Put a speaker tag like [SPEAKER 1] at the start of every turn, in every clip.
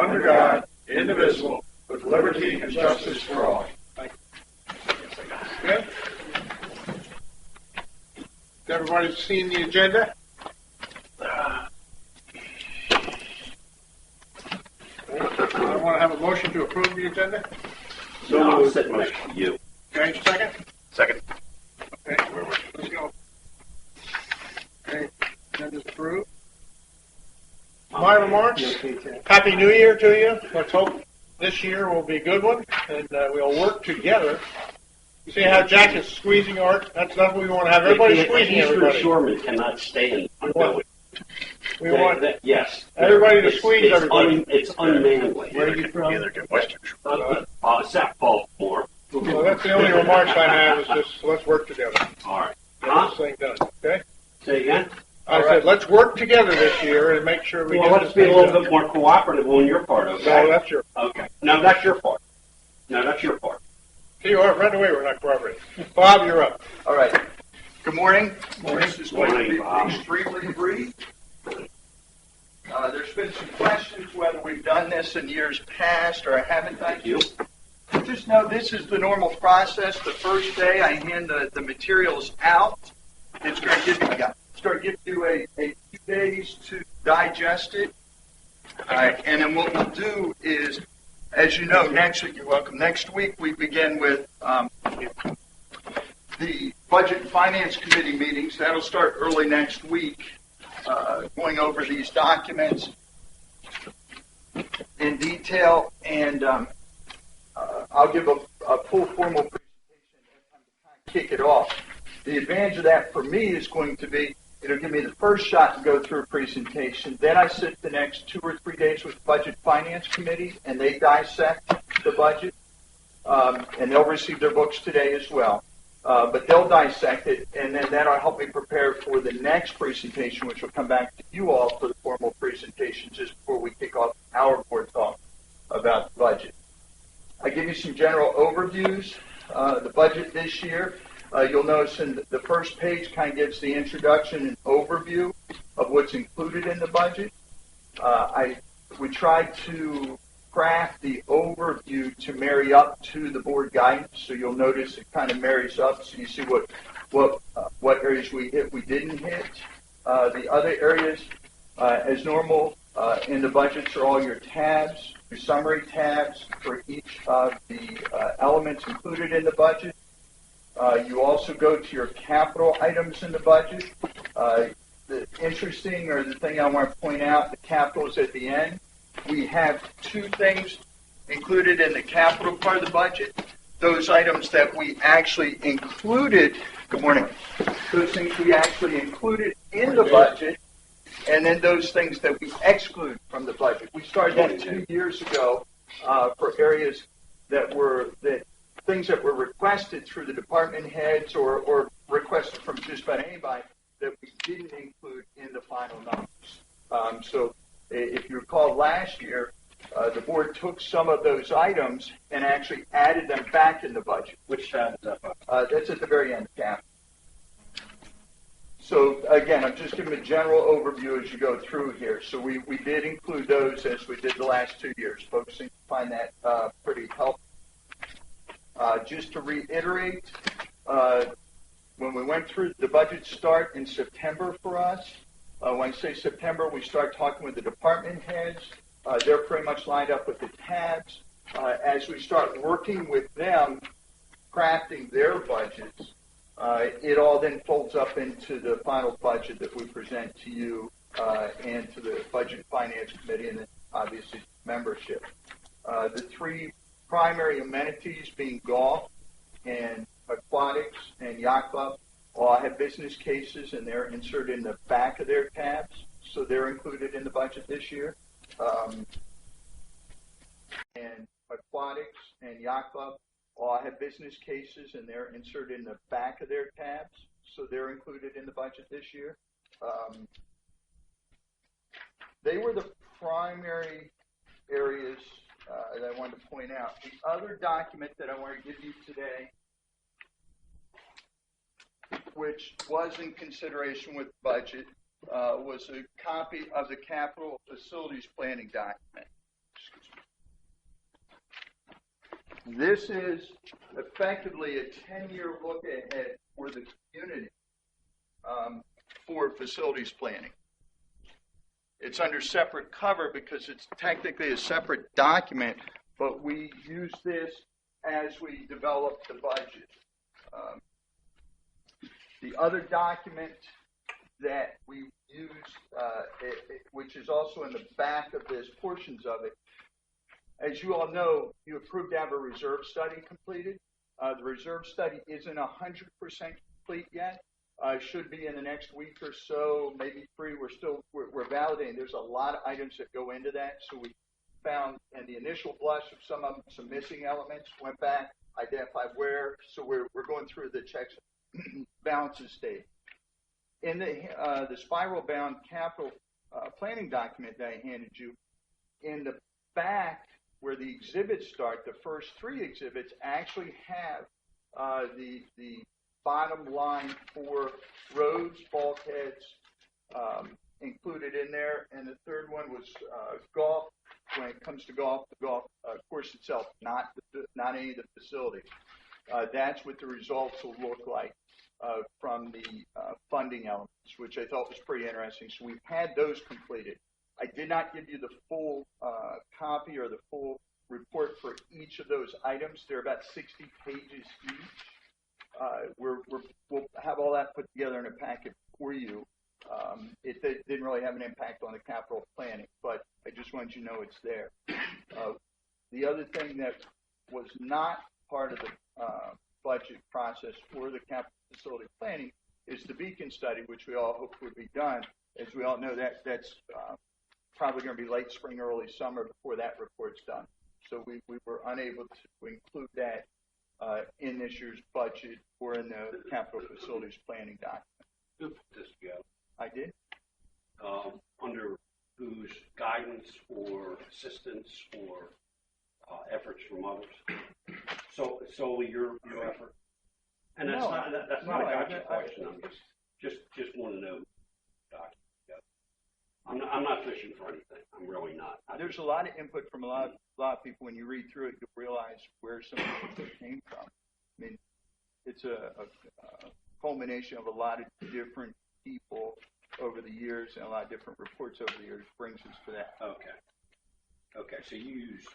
[SPEAKER 1] under God, indivisible, with liberty and justice for all. Good? Everybody's seen the agenda? I want to have a motion to approve the agenda.
[SPEAKER 2] So I'll sit next to you.
[SPEAKER 1] Okay, second?
[SPEAKER 2] Second.
[SPEAKER 1] Okay, let's go. Okay, agenda's approved. My remarks, Happy New Year to you. Let's hope this year will be a good one, and we'll work together. You see how Jack is squeezing Art? That's what we want to have. Everybody squeezing everybody.
[SPEAKER 2] Shoreman cannot stay in the building.
[SPEAKER 1] We want
[SPEAKER 2] yes.
[SPEAKER 1] everybody to squeeze everybody.
[SPEAKER 2] It's unmanly.
[SPEAKER 1] Where are you from?
[SPEAKER 2] South Baltimore.
[SPEAKER 1] Well, that's the only remarks I have is just let's work together.
[SPEAKER 2] All right.
[SPEAKER 1] Get this thing done, okay?
[SPEAKER 2] Say again?
[SPEAKER 1] I said let's work together this year and make sure we get
[SPEAKER 2] let's
[SPEAKER 1] this
[SPEAKER 2] be a
[SPEAKER 1] thing
[SPEAKER 2] little
[SPEAKER 1] done.
[SPEAKER 2] bit more cooperative on your part, okay?
[SPEAKER 1] No, that's your
[SPEAKER 2] Okay. No, that's your part.
[SPEAKER 1] See, you are right away. We're not cooperating. Bob, you're up.
[SPEAKER 3] All right. Good morning. This is going to
[SPEAKER 2] Morning,
[SPEAKER 3] be
[SPEAKER 2] Bob.
[SPEAKER 3] extremely brief. There's been some questions whether we've done this in years past or I haven't done it. Just know this is the normal process. The first day I hand the materials out. It's going to give you a few days to digest it. All right. And then what we'll do is, as you know, next week, you're welcome. Next week we begin with the Budget and Finance Committee meetings. That'll start early next week, going over these documents in detail, and I'll give a full formal presentation to kind of kick it off. The advantage of that for me is going to be it'll give me the first shot to go through a presentation. Then I sit the next 2 or 3 days with Budget Finance Committee, and they dissect the budget, and they'll receive their books today as well. But they'll dissect it, and then that'll help me prepare for the next presentation, which will come back to you all for the formal presentation just before we kick off our board talk about the budget. I give you some general overviews. The budget this year, you'll notice in the first page kind of gives the introduction and overview of what's included in the budget. We tried to craft the overview to marry up to the board guidance, so you'll notice it kind of marries up, so you see what areas we hit, we didn't hit. The other areas, as normal, in the budgets are all your tabs, your summary tabs for each of the elements included in the budget. You also go to your capital items in the budget. The interesting, or the thing I want to point out, the capital is at the end. We have 2 things included in the capital part of the budget. Those items that we actually included, good morning, those things we actually included in the budget, and then those things that we exclude from the budget. We started that 2 years ago for areas things that were requested through the department heads or requested from just about anybody that we didn't include in the final numbers. So if you recall last year, the board took some of those items and actually added them back in the budget.
[SPEAKER 2] Which tab is that?
[SPEAKER 3] That's at the very end, Cap. So again, I'm just giving a general overview as you go through here. So we did include those as we did the last 2 years. Folks seem to find that pretty helpful. Just to reiterate, when we went through the budget start in September for us, when I say September, we start talking with the department heads. They're pretty much lined up with the tabs. As we start working with them, crafting their budgets, it all then folds up into the final budget that we present to you and to the Budget and Finance Committee and then obviously membership. The 3 primary amenities being golf and aquatics and yacht club all have business cases, and they're inserted in the back of their tabs, so they're included in the budget this year. And aquatics and yacht club all have business cases, and they're inserted in the back of their tabs, so they're included in the budget this year. They were the primary areas that I wanted to point out. The other document that I want to give you today, which was in consideration with budget, was a copy of the capital facilities planning document. This is effectively a 10-year look ahead for the community for facilities planning. It's under separate cover because it's technically a separate document, but we use this as we develop the budget. The other document that we use, which is also in the back of this, portions of it, as you all know, you approved to have a reserve study completed. The reserve study isn't 100% complete yet. Should be in the next week or so, maybe 3. We're validating. There's a lot of items that go into that. So we found in the initial blush of some missing elements, went back, identified where. So we're going through the checks and balances stage. In the spiral bound capital planning document that I handed you, in the back where the exhibits start, the first 3 exhibits actually have the bottom line for roads, bulkheads included in there, and the third one was golf. When it comes to golf, the golf course itself, not any of the facilities. That's what the results will look like from the funding elements, which I thought was pretty interesting. So we've had those completed. I did not give you the full copy or the full report for each of those items. They're about 60 pages each. We'll have all that put together in a packet for you. It didn't really have an impact on the capital planning, but I just wanted you to know it's there. The other thing that was not part of the budget process for the capital facility planning is the Beacon study, which we all hoped would be done. As we all know, that's probably going to be late spring, early summer before that report's done. So we were unable to include that in this year's budget or in the capital facilities planning document.
[SPEAKER 2] Who put this together?
[SPEAKER 3] I did.
[SPEAKER 2] Under whose guidance or assistance or efforts from others? So solely your effort? And that's not a gotcha question. I'm just want to know, Doc. I'm not fishing for anything. I'm really not.
[SPEAKER 3] There's a lot of input from a lot of people. When you read through it, you'll realize where some of the input came from. I mean, it's a culmination of a lot of different people over the years and a lot of different reports over the years brings us to that.
[SPEAKER 2] Okay. So you use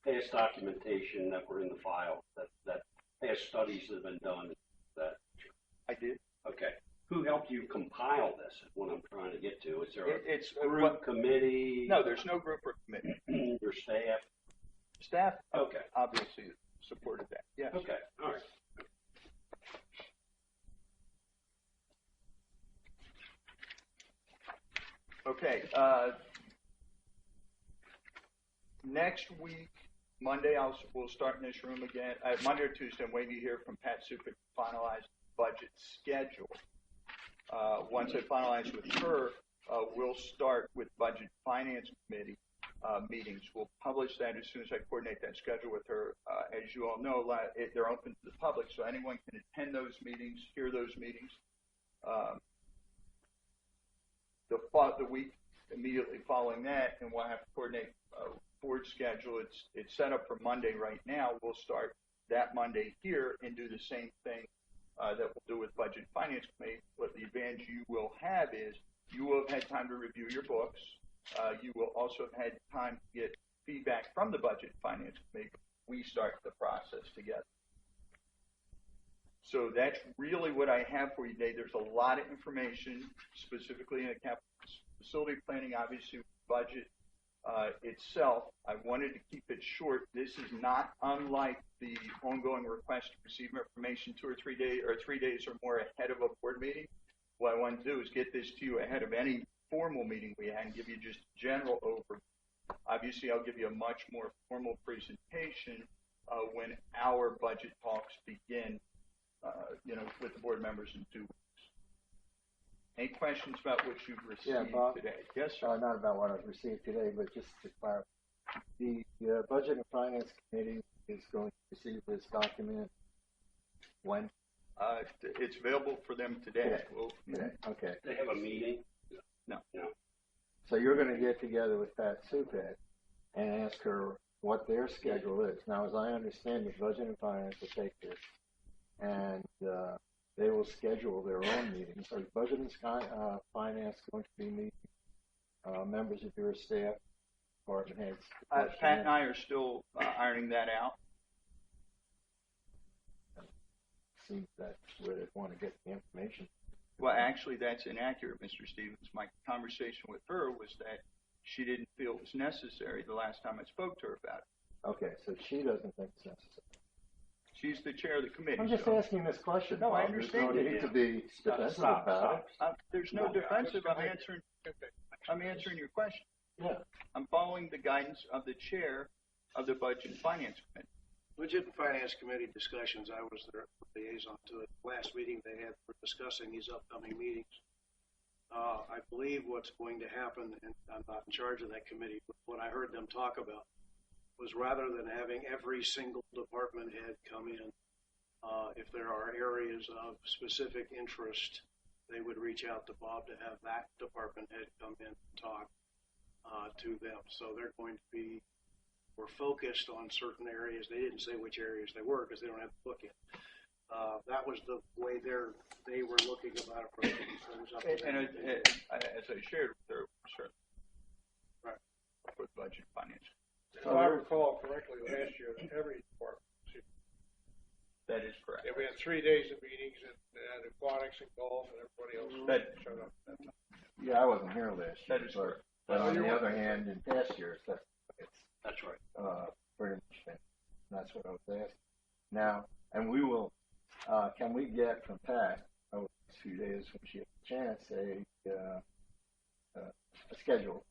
[SPEAKER 2] past documentation that were in the file, that past studies that have been done. That
[SPEAKER 3] I did.
[SPEAKER 2] Okay. Who helped you compile this? Is what I'm trying to get to. Is there
[SPEAKER 3] it's
[SPEAKER 2] a group, committee?
[SPEAKER 3] No, there's no group or committee.
[SPEAKER 2] Your staff?
[SPEAKER 3] Staff,
[SPEAKER 2] okay,
[SPEAKER 3] obviously supported that. Yes.
[SPEAKER 2] Okay. All right.
[SPEAKER 3] Okay. Next week, Monday, we'll start in this room again. Monday or Tuesday, I'm waiting to hear from Pat Supik to finalize budget schedule. Once I finalize with her, we'll start with Budget Finance Committee meetings. We'll publish that as soon as I coordinate that schedule with her. As you all know, they're open to the public, so anyone can attend those meetings, hear those meetings. The week immediately following that, and we'll have to coordinate board schedule. It's set up for Monday right now. We'll start that Monday here and do the same thing that we'll do with Budget Finance Committee. What the advantage you will have is you will have had time to review your books. You will also have had time to get feedback from the Budget Finance Committee. We start the process together. So that's really what I have for you today. There's a lot of information, specifically in the capital facility planning, obviously budget itself. I wanted to keep it short. This is not unlike the ongoing request to receive information 2 or 3 days or 3 days or more ahead of a board meeting. What I want to do is get this to you ahead of any formal meeting we had and give you just general overview. Obviously, I'll give you a much more formal presentation when our budget talks begin, with the board members in 2 weeks. Any questions about what you've received today? Yes, sir.
[SPEAKER 4] Not about what I've received today, but just to clarify. The Budget and Finance Committee is going to receive this document when?
[SPEAKER 3] It's available for them today.
[SPEAKER 4] Today. Okay.
[SPEAKER 2] They have a meeting?
[SPEAKER 3] No.
[SPEAKER 4] So you're going to get together with Pat Supik and ask her what their schedule is. Now, as I understand it, Budget and Finance will take this, and they will schedule their own meetings. Are Budget and Finance going to be meeting members of your staff, department heads?
[SPEAKER 3] Pat and I are still ironing that out.
[SPEAKER 4] Seems that's where they want to get the information.
[SPEAKER 3] Well, actually, that's inaccurate, Mr. Stevens. My conversation with her was that she didn't feel it was necessary the last time I spoke to her about it.
[SPEAKER 4] Okay, so she doesn't think it's necessary.
[SPEAKER 3] She's the chair of the committee.
[SPEAKER 4] I'm just
[SPEAKER 3] so.
[SPEAKER 4] asking this question.
[SPEAKER 3] No, I
[SPEAKER 4] Bob.
[SPEAKER 3] understand
[SPEAKER 4] There's no
[SPEAKER 3] it,
[SPEAKER 4] need to be defensive about it.
[SPEAKER 3] There's no defensive. I'm answering your question.
[SPEAKER 4] Yeah.
[SPEAKER 3] I'm following the guidance of the chair of the Budget and Finance Committee.
[SPEAKER 5] Budget and Finance Committee discussions, I was their liaison to it. Last meeting they had for discussing these upcoming meetings. I believe what's going to happen, and I'm not in charge of that committee, but what I heard them talk about was rather than having every single department head come in, if there are areas of specific interest, they would reach out to Bob to have that department head come in and talk to them. So they're going to be were focused on certain areas. They didn't say which areas they were because they don't have the book yet. That was the way they were looking about approaching it. So it was up to them.
[SPEAKER 3] As I shared with her, certainly.
[SPEAKER 5] Right.
[SPEAKER 3] For the Budget and Finance.
[SPEAKER 1] If I recall correctly, last year, every department.
[SPEAKER 3] That is correct.
[SPEAKER 1] Yeah, we had 3 days of meetings and aquatics and golf and everybody else showed up.
[SPEAKER 4] Yeah, I wasn't here last year.
[SPEAKER 3] That is correct.
[SPEAKER 4] But on the other hand, in past years,
[SPEAKER 2] That's right.
[SPEAKER 4] pretty much it. That's what I was asking. Now, and we will, can we get from Pat over the 2 days when she has a chance, a schedule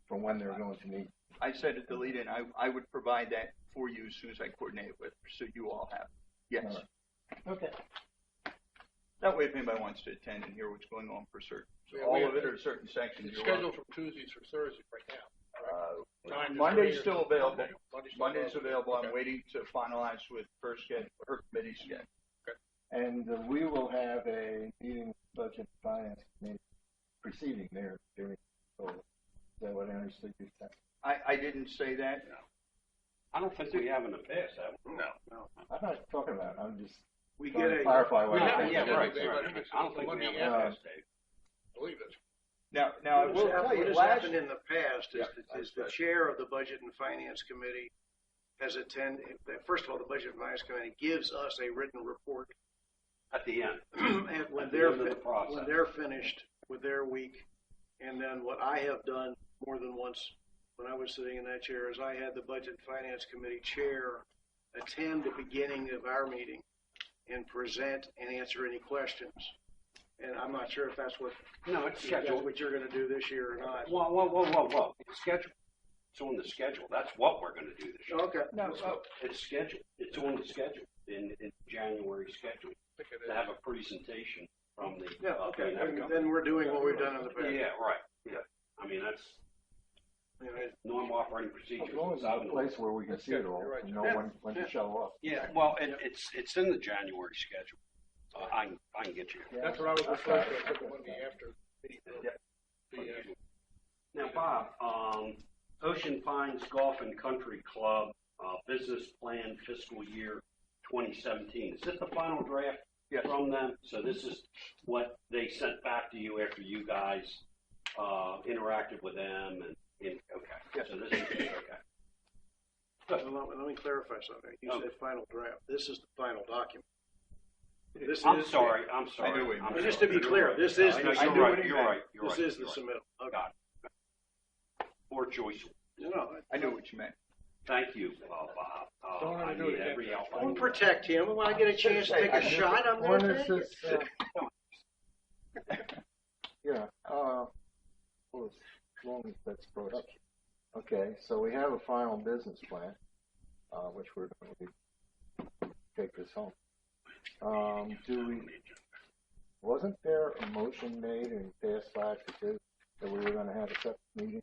[SPEAKER 4] for when they're going to meet?
[SPEAKER 3] I said to delete it, and I would provide that for you as soon as I coordinate it with her, so you all have it. Yes.
[SPEAKER 4] All right. Okay.
[SPEAKER 3] That way, if anybody wants to attend and hear what's going on for certain,
[SPEAKER 1] Yeah,
[SPEAKER 3] all
[SPEAKER 1] we
[SPEAKER 3] of
[SPEAKER 1] have-
[SPEAKER 3] it or certain sections.
[SPEAKER 1] It's
[SPEAKER 3] you're
[SPEAKER 1] scheduled from Tuesdays for Thursdays right now. Time to
[SPEAKER 3] Monday's
[SPEAKER 1] three
[SPEAKER 3] still
[SPEAKER 1] or-
[SPEAKER 3] available.
[SPEAKER 1] Monday's
[SPEAKER 3] Monday's available. I'm
[SPEAKER 1] Okay.
[SPEAKER 3] waiting to finalize with her schedule, her committee schedule.
[SPEAKER 4] And we will have a meeting with the Budget and Finance Committee preceding their hearing. So, is that what I understood you said?
[SPEAKER 3] I didn't say that.
[SPEAKER 2] I don't think we have in the past, have we?
[SPEAKER 5] No.
[SPEAKER 4] I'm not talking about it. I'm just
[SPEAKER 5] We
[SPEAKER 4] trying
[SPEAKER 5] get
[SPEAKER 4] to
[SPEAKER 5] a
[SPEAKER 4] clarify what
[SPEAKER 1] We
[SPEAKER 4] I
[SPEAKER 1] have-
[SPEAKER 4] think.
[SPEAKER 2] Yeah,
[SPEAKER 1] Yeah,
[SPEAKER 2] right,
[SPEAKER 1] Dave, I
[SPEAKER 2] right.
[SPEAKER 1] think it's
[SPEAKER 2] I don't think we
[SPEAKER 1] Monday
[SPEAKER 2] have in
[SPEAKER 1] after.
[SPEAKER 2] the past, Dave.
[SPEAKER 1] Believe it.
[SPEAKER 3] Now I will tell you,
[SPEAKER 5] What has
[SPEAKER 3] last
[SPEAKER 5] happened in the past
[SPEAKER 3] Yeah,
[SPEAKER 5] is the chair of the Budget and Finance Committee has attended. First of all, the Budget and Finance Committee gives us a written report
[SPEAKER 2] At the end.
[SPEAKER 5] and when
[SPEAKER 2] At the
[SPEAKER 5] they're
[SPEAKER 2] end of the process.
[SPEAKER 5] when they're finished with their week. And then what I have done more than once when I was sitting in that chair is I had the Budget and Finance Committee chair attend the beginning of our meeting and present and answer any questions. And I'm not sure if that's what
[SPEAKER 2] No, it's
[SPEAKER 5] that's
[SPEAKER 2] scheduled.
[SPEAKER 5] what you're going to do this year or not.
[SPEAKER 2] Whoa. It's scheduled. It's on the schedule. That's what we're going to do this year.
[SPEAKER 5] Okay.
[SPEAKER 2] It's scheduled. It's on the schedule in January schedule
[SPEAKER 1] I think it
[SPEAKER 2] to
[SPEAKER 1] is.
[SPEAKER 2] have a presentation from the.
[SPEAKER 5] Yeah, okay.
[SPEAKER 2] there we go.
[SPEAKER 5] Then we're doing what we've done in the past.
[SPEAKER 2] Yeah, right. Yeah. I mean, that's
[SPEAKER 5] You know,
[SPEAKER 2] normal operating procedure.
[SPEAKER 4] As long as it's a place where we can see it all
[SPEAKER 1] You're right.
[SPEAKER 4] and know when to show up.
[SPEAKER 2] Yeah, well, it's in the January schedule. I can get you.
[SPEAKER 1] That's what I was referring to. I took the Monday after.
[SPEAKER 2] Now, Bob, Ocean Pines Golf and Country Club business plan fiscal year 2017. Is this the final draft
[SPEAKER 3] Yes.
[SPEAKER 2] from them? So this is what they sent back to you after you guys interacted with them and okay.
[SPEAKER 3] Yes.
[SPEAKER 2] So this is okay.
[SPEAKER 5] well, let me clarify something. You
[SPEAKER 2] Okay.
[SPEAKER 5] said final draft. This is the final document. This
[SPEAKER 2] I'm
[SPEAKER 5] is
[SPEAKER 2] sorry.
[SPEAKER 3] I knew what you
[SPEAKER 2] I'm
[SPEAKER 3] meant.
[SPEAKER 5] Just to be clear, this is
[SPEAKER 2] I
[SPEAKER 5] the
[SPEAKER 2] know,
[SPEAKER 5] submittal.
[SPEAKER 2] you're right. You're right. You're
[SPEAKER 5] This
[SPEAKER 2] right.
[SPEAKER 5] is the
[SPEAKER 2] You're right.
[SPEAKER 5] submittal. Okay.
[SPEAKER 2] Got it. Poor choice.
[SPEAKER 5] No,
[SPEAKER 3] I knew what you meant.
[SPEAKER 2] Thank you, Bob.
[SPEAKER 1] Don't want to
[SPEAKER 2] I
[SPEAKER 1] do it
[SPEAKER 2] need
[SPEAKER 1] again.
[SPEAKER 2] every
[SPEAKER 5] I'll
[SPEAKER 2] outline.
[SPEAKER 5] protect him. When I get a chance to take a shot, I'm going
[SPEAKER 4] When
[SPEAKER 5] to
[SPEAKER 4] is
[SPEAKER 5] take it.
[SPEAKER 4] this, yeah, well, as long as that's brought up. Okay, so we have a final business plan, which we're going to take this home. Wasn't there a motion made in past 5-2 that we were going to have a separate meeting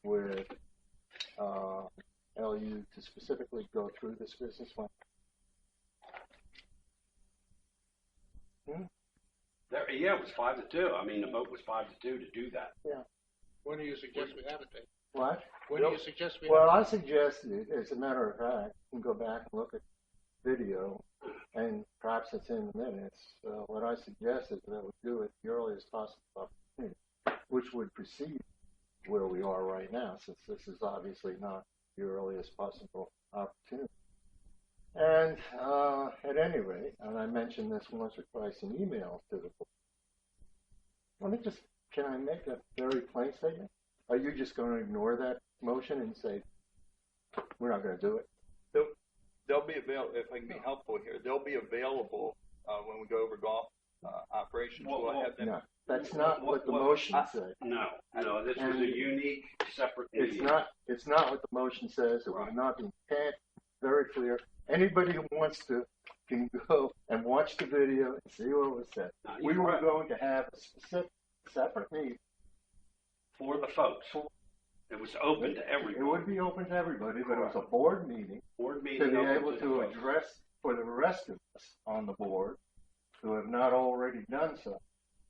[SPEAKER 4] with LU to specifically go through this business plan?
[SPEAKER 2] Yeah, it was 5-2. I mean, the vote was 5-2 to do that.
[SPEAKER 1] When do you suggest we have it, Dave?
[SPEAKER 4] What?
[SPEAKER 1] When do you suggest we?
[SPEAKER 4] Well, I suggested, as a matter of fact, you can go back and look at video, and perhaps it's in the minutes. What I suggested that we do it the earliest possible opportunity, which would precede where we are right now, since this is obviously not the earliest possible opportunity. And at any rate, and I mentioned this once or twice in emails to the board, can I make a very plain statement? Are you just going to ignore that motion and say, we're not going to do it?
[SPEAKER 3] They'll be available, if I can be helpful here, they'll be available when we go over golf operations. Will I have them?
[SPEAKER 4] No, that's not what the motion said.
[SPEAKER 2] No, this was a unique, separate meeting.
[SPEAKER 4] It's not what the motion says. It will not be very clear. Anybody who wants to can go and watch the video and see what was said. We were going to have a specific, separate meeting.
[SPEAKER 2] For the folks. It was open to everybody.
[SPEAKER 4] It would be open to everybody, but it was a board meeting.
[SPEAKER 2] Board meeting.
[SPEAKER 4] To be able to address, for the rest of us on the board, who have not already done so,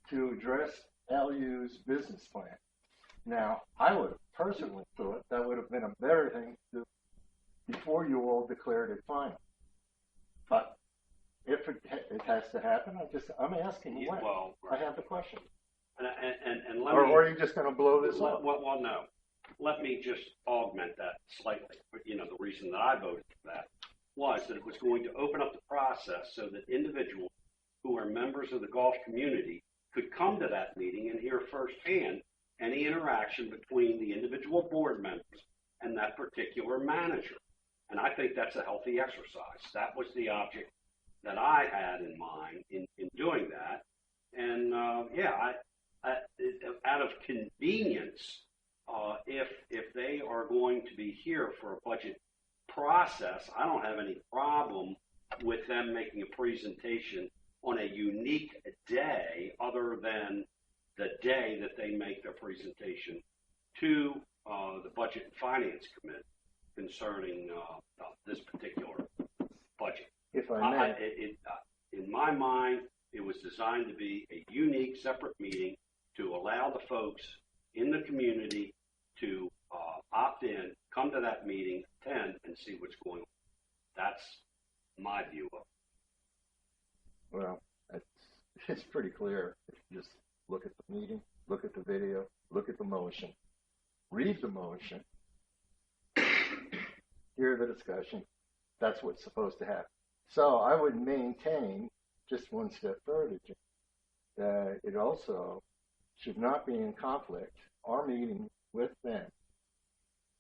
[SPEAKER 4] to address LU's business plan. Now, I would have personally thought that would have been a better thing to do before you all declared it final. But if it has to happen, I'm asking when.
[SPEAKER 2] Well,
[SPEAKER 4] I have the question.
[SPEAKER 2] And let
[SPEAKER 4] or
[SPEAKER 2] me,
[SPEAKER 4] are you just going to blow this up?
[SPEAKER 2] Well, no. Let me just augment that slightly. The reason that I voted for that was that it was going to open up the process so that individuals who are members of the golf community could come to that meeting and hear firsthand any interaction between the individual board members and that particular manager. And I think that's a healthy exercise. That was the object that I had in mind in doing that. And out of convenience, if they are going to be here for a budget process, I don't have any problem with them making a presentation on a unique day other than the day that they make their presentation to the Budget and Finance Committee concerning this particular budget.
[SPEAKER 4] If I may.
[SPEAKER 2] In my mind, it was designed to be a unique, separate meeting to allow the folks in the community to opt in, come to that meeting, attend, and see what's going on. That's my view of it.
[SPEAKER 4] Well, it's pretty clear. If you just look at the meeting, look at the video, look at the motion, read the motion, hear the discussion. That's what's supposed to happen. So I would maintain, just one step further, Jim, that it also should not be in conflict. Our meeting with them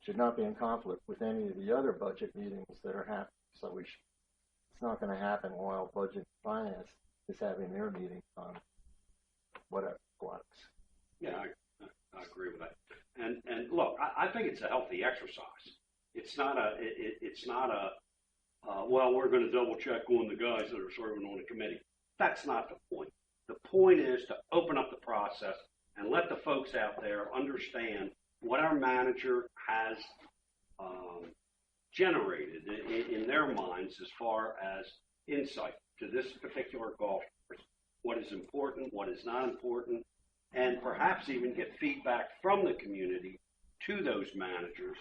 [SPEAKER 4] should not be in conflict with any of the other budget meetings that are happening. So it's not going to happen while Budget and Finance is having their meeting on whatever blocks.
[SPEAKER 2] Yeah, I agree with that. And look, I think it's a healthy exercise. It's not a well, we're going to double check on the guys that are serving on the committee. That's not the point. The point is to open up the process and let the folks out there understand what our manager has generated in their minds as far as insight to this particular golf course, what is important, what is not important, and perhaps even get feedback from the community to those managers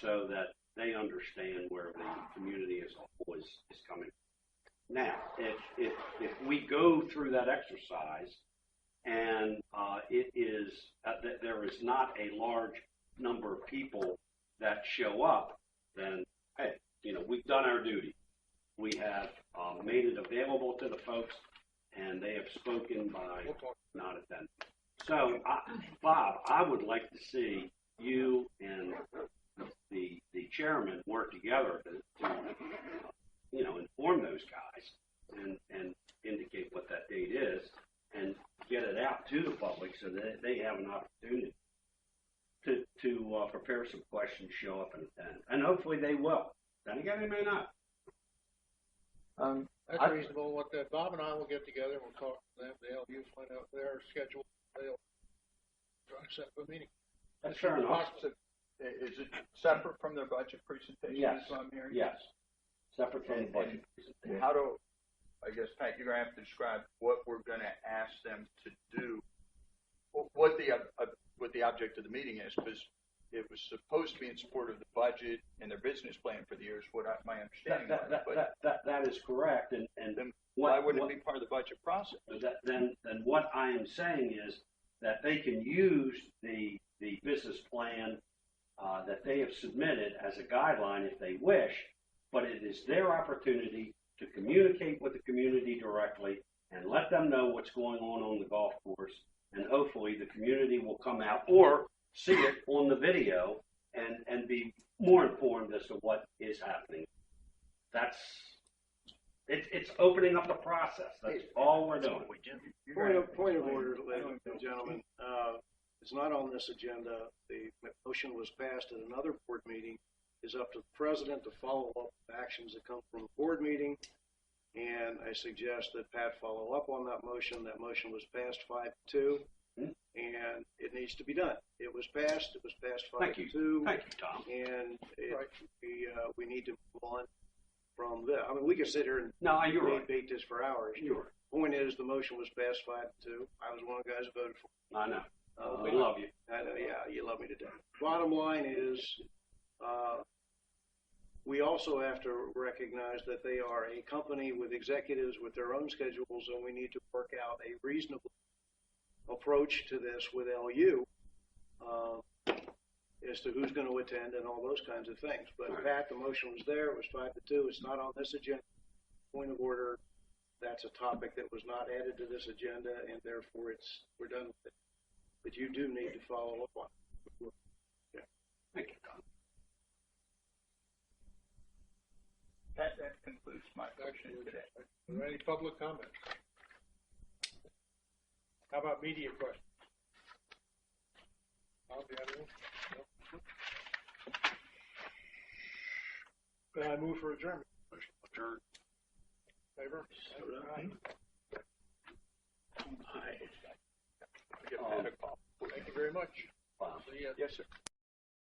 [SPEAKER 2] so that they understand where the community as a whole is coming. Now, if we go through that exercise and it is that there is not a large number of people that show up, then hey, we've done our duty. We have made it available to the folks, and they have spoken by not attending. So, Bob, I would like to see you and the chairman work together to inform those guys and indicate what that date is and get it out to the public so that they have an opportunity to prepare some questions, show up and attend. And hopefully they will. Then again, they may not.
[SPEAKER 1] That's reasonable. What Bob and I will get together. We'll talk to them. The LU, find out their schedule. They'll try to set up a meeting.
[SPEAKER 2] That's fair enough.
[SPEAKER 3] Is it separate from their budget presentation?
[SPEAKER 2] Yes.
[SPEAKER 3] I'm hearing?
[SPEAKER 2] Yes. Separate from the budget presentation.
[SPEAKER 3] How do, I guess, Pat, you're going to have to describe what we're going to ask them to do, what the object of the meeting is, because it was supposed to be in support of the budget and their business plan for the year, is what my understanding was. But
[SPEAKER 2] That is correct, and
[SPEAKER 3] then
[SPEAKER 2] what-
[SPEAKER 3] why wouldn't
[SPEAKER 2] what-
[SPEAKER 3] it be part of the budget process?
[SPEAKER 2] then what I am saying is that they can use the business plan that they have submitted as a guideline if they wish, but it is their opportunity to communicate with the community directly and let them know what's going on the golf course, and hopefully the community will come out or see it on the video and be more informed as to what is happening. It's opening up the process. That's all we're doing.
[SPEAKER 5] Point of order, ladies and gentlemen. It's not on this agenda. The motion was passed at another board meeting. It's up to the president to follow up with actions that come from the board meeting. And I suggest that Pat follow up on that motion. That motion was passed 5-2, and it needs to be done. It was passed 5-2.
[SPEAKER 2] Thank you, Tom.
[SPEAKER 5] And we need to move on from there. I mean, we could sit here and
[SPEAKER 2] No, you're right.
[SPEAKER 5] debate this for hours.
[SPEAKER 2] You're right.
[SPEAKER 5] Point is, the motion was passed 5-2. I was one of the guys who voted for it.
[SPEAKER 2] I know. We love you.
[SPEAKER 5] I know, yeah, you love me to death. Bottom line is, we also have to recognize that they are a company with executives with their own schedules, and we need to work out a reasonable approach to this with LU as to who's going to attend and all those kinds of things. But
[SPEAKER 2] Right.
[SPEAKER 5] Pat, the motion was there. It was 5-2. It's not on this agenda. Point of order. That's a topic that was not added to this agenda, and therefore we're done with it. But you do need to follow up on it.
[SPEAKER 2] Thank you, Tom.
[SPEAKER 3] That concludes my question today.
[SPEAKER 1] Are there any public comments? How about media questions? Bob, do you have any? No? Can I move for adjournment?
[SPEAKER 2] Adjourn.
[SPEAKER 1] Favor? Aye.
[SPEAKER 3] Give Pat a call.
[SPEAKER 1] Thank you very much.
[SPEAKER 2] Wow.
[SPEAKER 1] See ya.
[SPEAKER 3] Yes, sir.